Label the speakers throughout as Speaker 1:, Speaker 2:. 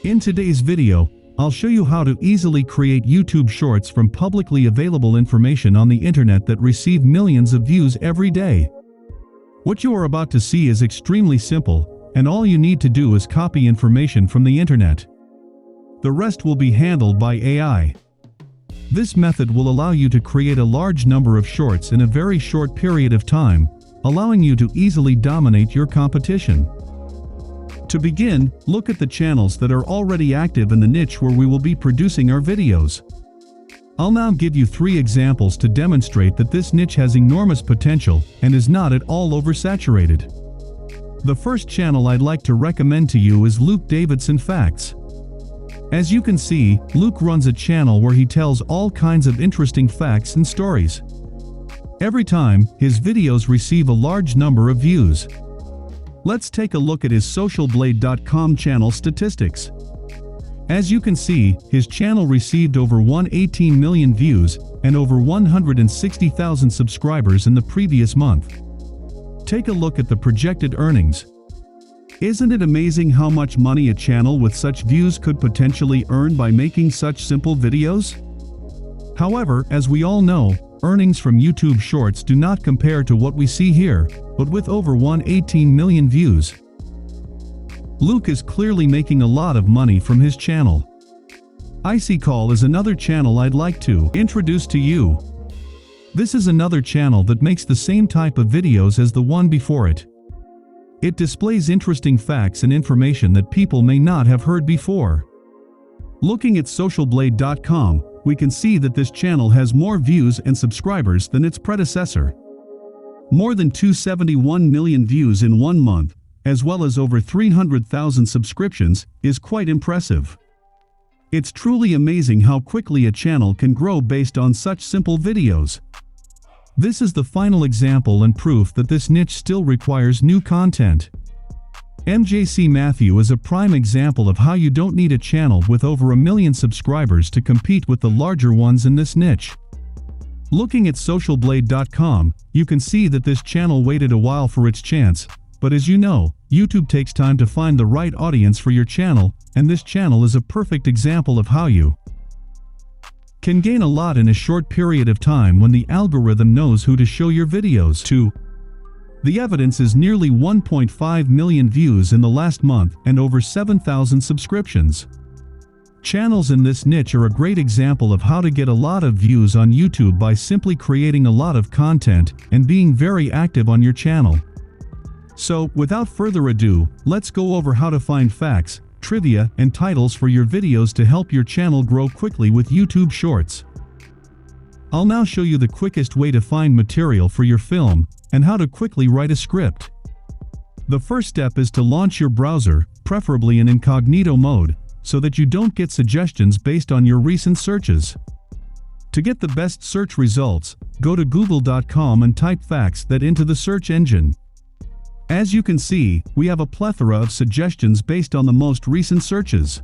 Speaker 1: In today's video, I'll show you how to easily create YouTube Shorts from publicly available information on the internet that receive millions of views every day. What you are about to see is extremely simple, and all you need to do is copy information from the internet. The rest will be handled by AI. This method will allow you to create a large number of shorts in a very short period of time, allowing you to easily dominate your competition. To begin, look at the channels that are already active in the niche where we will be producing our videos. I'll now give you 3 examples to demonstrate that this niche has enormous potential and is not at all oversaturated. The first channel I'd like to recommend to you is Luke Davidson Facts. As you can see, Luke runs a channel where he tells all kinds of interesting facts and stories. Every time, his videos receive a large number of views. Let's take a look at his socialblade.com channel statistics. As you can see, his channel received over 118 million views and over 160,000 subscribers in the previous month. Take a look at the projected earnings. Isn't it amazing how much money a channel with such views could potentially earn by making such simple videos? However, as we all know, earnings from YouTube Shorts do not compare to what we see here, but with over 118 million views. Luke is clearly making a lot of money from his channel. Icy Call is another channel I'd like to introduce to you. This is another channel that makes the same type of videos as the one before it. It displays interesting facts and information that people may not have heard before. Looking at socialblade.com, we can see that this channel has more views and subscribers than its predecessor. More than 271 million views in 1 month, as well as over 300,000 subscriptions, is quite impressive. It's truly amazing how quickly a channel can grow based on such simple videos. This is the final example and proof that this niche still requires new content. MJC Matthew is a prime example of how you don't need a channel with over 1 million subscribers to compete with the larger ones in this niche. Looking at socialblade.com, you can see that this channel waited a while for its chance, but as you know, YouTube takes time to find the right audience for your channel, and this channel is a perfect example of how you can gain a lot in a short period of time when the algorithm knows who to show your videos to. The evidence is nearly 1.5 million views in the last month and over 7,000 subscriptions. Channels in this niche are a great example of how to get a lot of views on YouTube by simply creating a lot of content and being very active on your channel. So, without further ado, let's go over how to find facts, trivia, and titles for your videos to help your channel grow quickly with YouTube Shorts. I'll now show you the quickest way to find material for your film and how to quickly write a script. The first step is to launch your browser, preferably in incognito mode, so that you don't get suggestions based on your recent searches. To get the best search results, go to google.com and type facts that into the search engine. As you can see, we have a plethora of suggestions based on the most recent searches.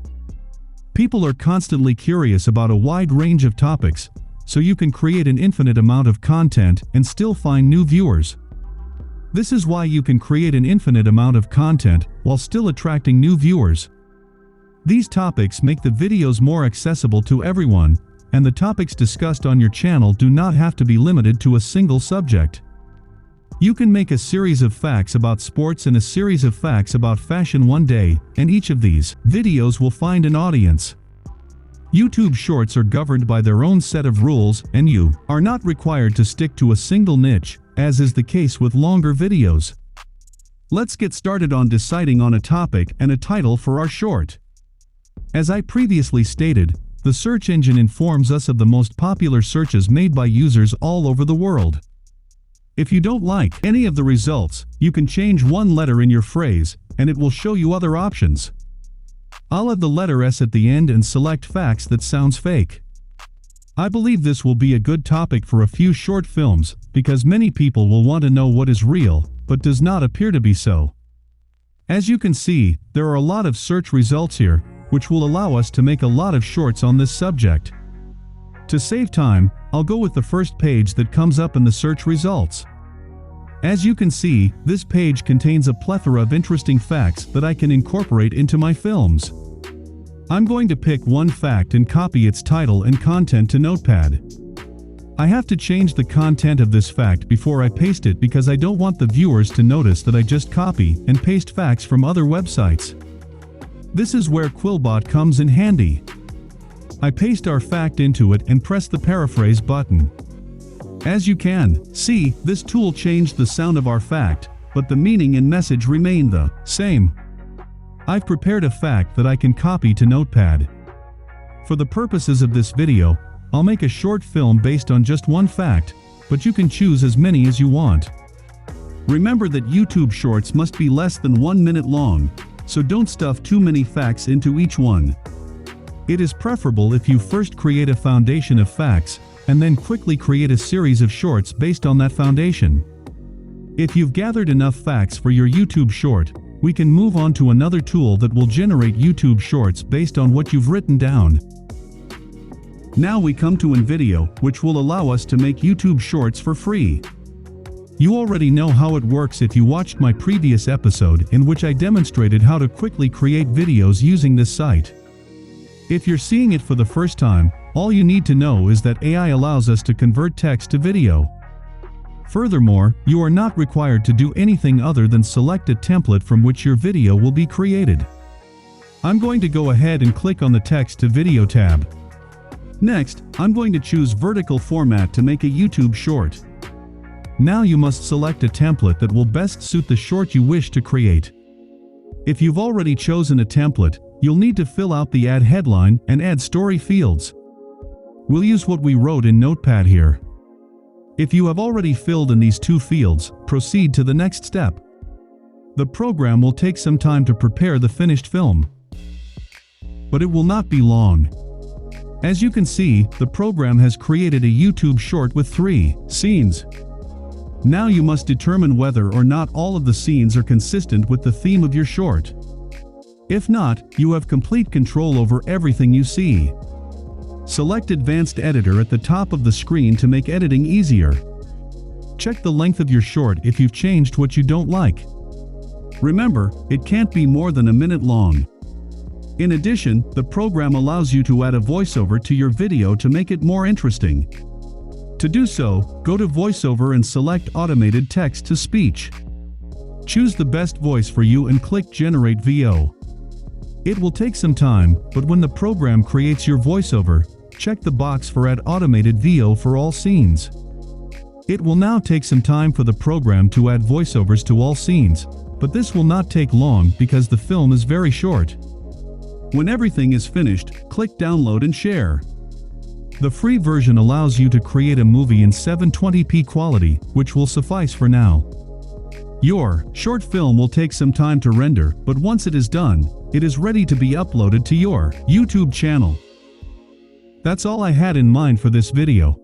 Speaker 1: People are constantly curious about a wide range of topics, so you can create an infinite amount of content and still find new viewers. This is why you can create an infinite amount of content while still attracting new viewers. These topics make the videos more accessible to everyone, and the topics discussed on your channel do not have to be limited to a single subject. You can make a series of facts about sports and a series of facts about fashion one day, and each of these videos will find an audience. YouTube Shorts are governed by their own set of rules, and you are not required to stick to a single niche, as is the case with longer videos. Let's get started on deciding on a topic and a title for our short. As I previously stated, the search engine informs us of the most popular searches made by users all over the world. If you don't like any of the results, you can change one letter in your phrase, and it will show you other options. I'll add the letter S at the end and select facts that sounds fake. I believe this will be a good topic for a few short films, because many people will want to know what is real, but does not appear to be so. As you can see, there are a lot of search results here, which will allow us to make a lot of shorts on this subject. To save time, I'll go with the first page that comes up in the search results. As you can see, this page contains a plethora of interesting facts that I can incorporate into my films. I'm going to pick one fact and copy its title and content to Notepad. I have to change the content of this fact before I paste it because I don't want the viewers to notice that I just copy and paste facts from other websites. This is where Quillbot comes in handy. I paste our fact into it and press the paraphrase button. As you can see, this tool changed the sound of our fact, but the meaning and message remain the same. I've prepared a fact that I can copy to Notepad. For the purposes of this video, I'll make a short film based on just one fact, but you can choose as many as you want. Remember that YouTube Shorts must be less than 1 minute long, so don't stuff too many facts into each one. It is preferable if you first create a foundation of facts, and then quickly create a series of shorts based on that foundation. If you've gathered enough facts for your YouTube short, we can move on to another tool that will generate YouTube Shorts based on what you've written down. Now we come to InVideo, which will allow us to make YouTube Shorts for free. You already know how it works if you watched my previous episode in which I demonstrated how to quickly create videos using this site. If you're seeing it for the first time, all you need to know is that AI allows us to convert text to video. Furthermore, you are not required to do anything other than select a template from which your video will be created. I'm going to go ahead and click on the Text to Video tab. Next, I'm going to choose Vertical Format to make a YouTube short. Now you must select a template that will best suit the short you wish to create. If you've already chosen a template, you'll need to fill out the Add Headline and Add Story fields. We'll use what we wrote in Notepad here. If you have already filled in these two fields, proceed to the next step. The program will take some time to prepare the finished film, but it will not be long. As you can see, the program has created a YouTube short with 3 scenes. Now you must determine whether or not all of the scenes are consistent with the theme of your short. If not, you have complete control over everything you see. Select Advanced Editor at the top of the screen to make editing easier. Check the length of your short if you've changed what you don't like. Remember, it can't be more than a minute long. In addition, the program allows you to add a voiceover to your video to make it more interesting. To do so, go to VoiceOver and select Automated Text to Speech. Choose the best voice for you and click Generate VO. It will take some time, but when the program creates your voiceover, check the box for Add Automated VO for all scenes. It will now take some time for the program to add voiceovers to all scenes, but this will not take long because the film is very short. When everything is finished, click Download and Share. The free version allows you to create a movie in 720p quality, which will suffice for now. Your short film will take some time to render, but once it is done, it is ready to be uploaded to your YouTube channel. That's all I had in mind for this video.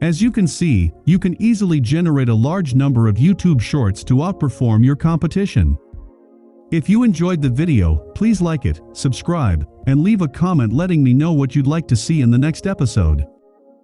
Speaker 1: As you can see, you can easily generate a large number of YouTube shorts to outperform your competition. If you enjoyed the video, please like it, subscribe, and leave a comment letting me know what you'd like to see in the next episode.